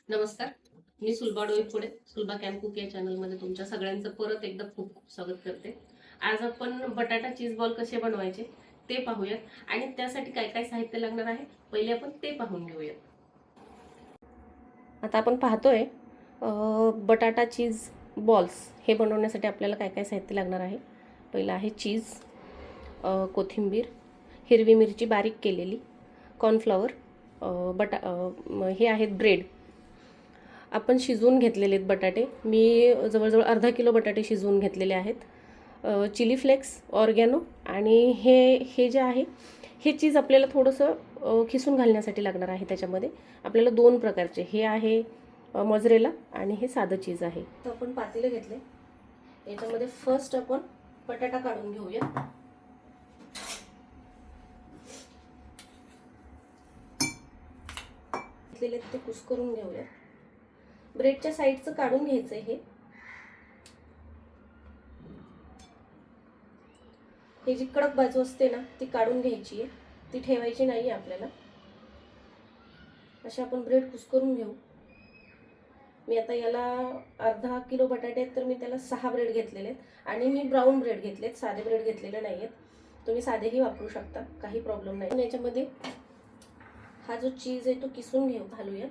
नमस्कार, मी Sulabha Doiphode. Sulabha camp cook या चॅनलमध्ये तुमच्या सगळ्यांचं परत एकदा खूप खूप स्वागत करते. आज आपण बटाटा चीज बॉल कसे बनवायचे ते पाहूयात आणि त्यासाठी काय काय साहित्य लागणार आहे पहिले आपण ते पाहून घेऊयात. आता आपण पाहतोय बटाटा चीज बॉल्स हे बनवण्यासाठी आपल्याला काय काय साहित्य लागणार आहे. पहिलं आहे चीज, कोथिंबीर, हिरवी मिरची बारीक केलेली, कॉर्नफ्लॉवर, हे आहेत ब्रेड. आपण शिजवून घेतलेले आहेत बटाटे. मी जवळजवळ अर्धा किलो बटाटे शिजवून घेतलेले आहेत. चिली फ्लेक्स, ऑर्गॅनो आणि हे जे आहे हे चीज आपल्याला थोडंसं खिसून घालण्यासाठी लागणार आहे. त्याच्यामध्ये आपल्याला दोन प्रकारचे, हे आहे मोझरेला आणि हे साधं चीज आहे. तर आपण पातेलं घेतले. याच्यामध्ये फर्स्ट आपण बटाटा काढून घेऊया. घेतलेले ते कुस्करून घेऊया. ब्रेडच्या साईडचं काढून घ्यायचंय. हे जी कडक बाजू असते ना ती काढून घ्यायची आहे, ती ठेवायची नाही आपल्याला. अशा आपण ब्रेड कुस्करून घेऊ. मी आता याला अर्धा किलो बटाटे आहेत तर मी त्याला 6 ब्रेड घेतलेले आहेत आणि मी ब्राऊन ब्रेड घेतलेत, साधे ब्रेड घेतलेले नाही आहेत. तुम्ही साधेही वापरू शकता, काही प्रॉब्लेम नाही. याच्यामध्ये हा जो चीज आहे तो किसून घालूया.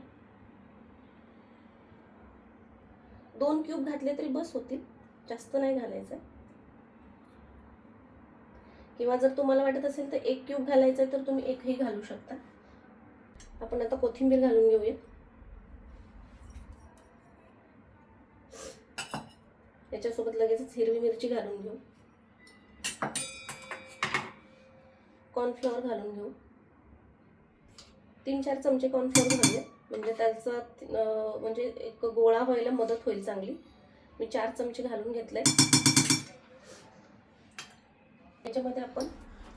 2 क्यूब घातले तरी बस होतील, जास्त नाही घालायचं. किंवा जर तुम्हाला वाटत असेल तर 1 क्यूब घालायचा तर तुम्ही 1ही घालू शकता. आपण आता कोथिंबीर घालून घेऊया. याच्यासोबत लगेचच हिरवी मिरची घालून घेऊ. कॉर्नफ्लॉवर घालून घेऊ. 3-4 चमचे कॉर्नफ्लॉवर घालूया, म्हणजे त्याचा म्हणजे एक गोळा व्हायला मदत होईल चांगली. मी 4 चमचे घालून घेतले. याच्यामध्ये आपण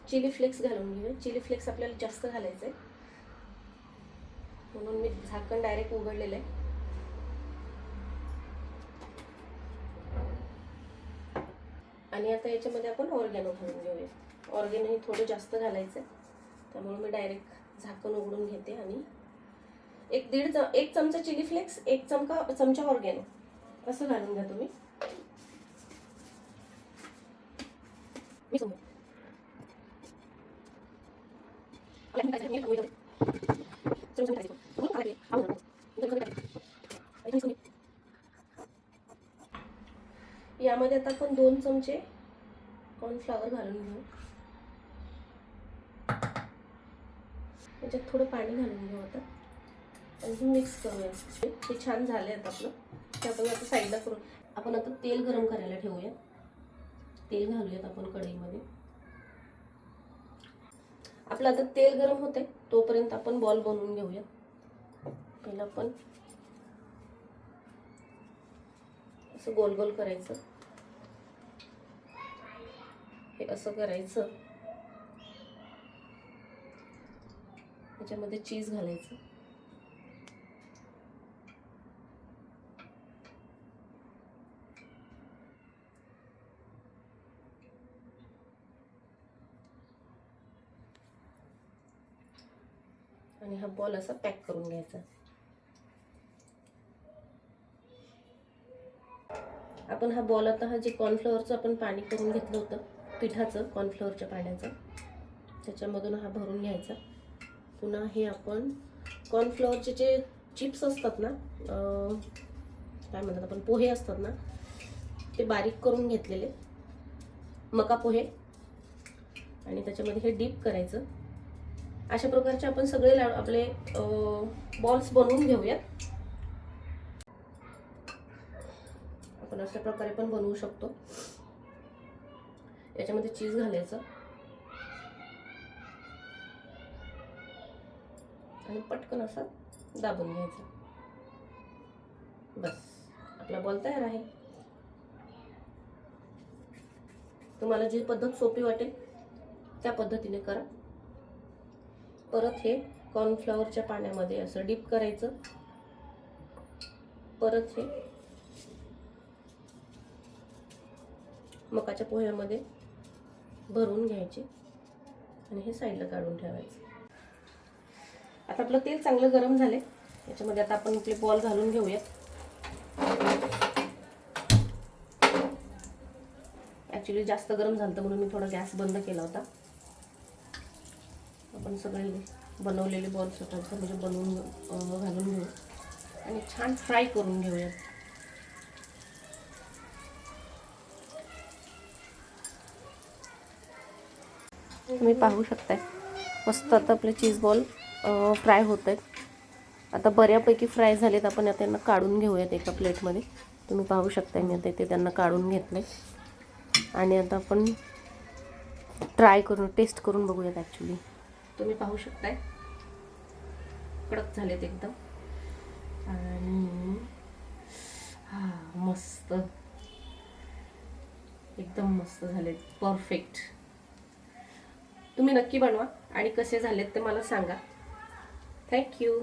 चिली फ्लेक्स घालून घेऊया. चिली फ्लेक्स आपल्याला जास्त घालायचं आहे म्हणून मी झाकण डायरेक्ट उघडलेलं आहे. आणि आता याच्यामध्ये आपण ऑर्गॅनो घालून घेऊया. ऑर्गॅनो हे थोडं जास्त घालायचं आहे, त्यामुळे मी डायरेक्ट झाकण उघडून घेते. आणि 1 चमचा चिली फ्लेक्स, 1 चमचा ऑर्गॅनो असं घालून घ्या तुम्ही. यामध्ये आता आपण 2 चमचे कॉर्नफ्लॉवर घालून घेऊ. याच्यात थोडं पाणी घालून घेऊ आता आणि मिक्स करूया. हे छान झाले आहेत आपलं. ते आपण आता साईडला करून आपण आता तेल गरम करायला ठेवूया. तेल घालूयात आपण कढईमध्ये. आपलं आता तेल गरम होते तोपर्यंत आपण बॉल बनवून घेऊया. पहिला आपण असं गोल गोल करायचं, हे असं करायचं. याच्यामध्ये चीज घालायचं. आणि हा बॉल असा पॅक करून घ्यायचा. आपण हा बॉल आता जे कॉर्नफ्लॉवरचं आपण पाणी करून घेतलं होतं, पिठाचं, कॉर्नफ्लॉवरच्या पाण्याचं, त्याच्यामधून हा भरून घ्यायचा. पुन्हा हे आपण कॉर्नफ्लॉवरचे जे चिप्स असतात ना, काय म्हणतात आपण, पोहे असतात ना, ते बारीक करून घेतलेले मका पोहे, आणि त्याच्यामध्ये हे डीप करायचं. अशा प्रकारचे आपण सगळे आपले बॉल्स बनवून घेऊयात. आपण अशा प्रकारे पण बनवू शकतो. याच्यामध्ये चीज घालायचं आणि पटकन असा दाबून घ्यायचा. बस, आपला बॉल तयार आहे. तुम्हाला जी पद्धत सोपी वाटेल त्या पद्धतीने करा. परत हे कॉर्नफ्लॉवरच्या पाण्यामध्ये असं डीप करायचं. परत हे मकाच्या पोह्यामध्ये भरून घ्यायचे आणि हे साईडला काढून ठेवायचं. आता आपलं तेल चांगलं गरम झाले. याच्यामध्ये आता आपण आपले बॉल घालून घेऊयात. ॲक्च्युली जास्त गरम झालं होतं म्हणून मी थोडा गॅस बंद केला होता. आपण सगळे बनवलेले बॉल स्वतःचं म्हणजे बनवून घालून घेऊ आणि छान फ्राय करून घेऊयात. तुम्ही पाहू शकताय मस्त आता आपले चीज बॉल फ्राय होत आहेत. आता बऱ्यापैकी फ्राय झालेत. आपण आता त्यांना काढून घेऊयात एका प्लेटमध्ये. तुम्ही पाहू शकताय मी आता इथे त्यांना काढून घेतले आणि आता आपण ट्राय करून टेस्ट करून बघूयात. ॲक्च्युली तुम्ही पाहू शकताय कडक झालेत एकदम आणि मस्त एकदम मस्त झालेत. परफेक्ट. तुम्ही नक्की बनवा आणि कसे झालेत ते मला सांगा. थँक्यू.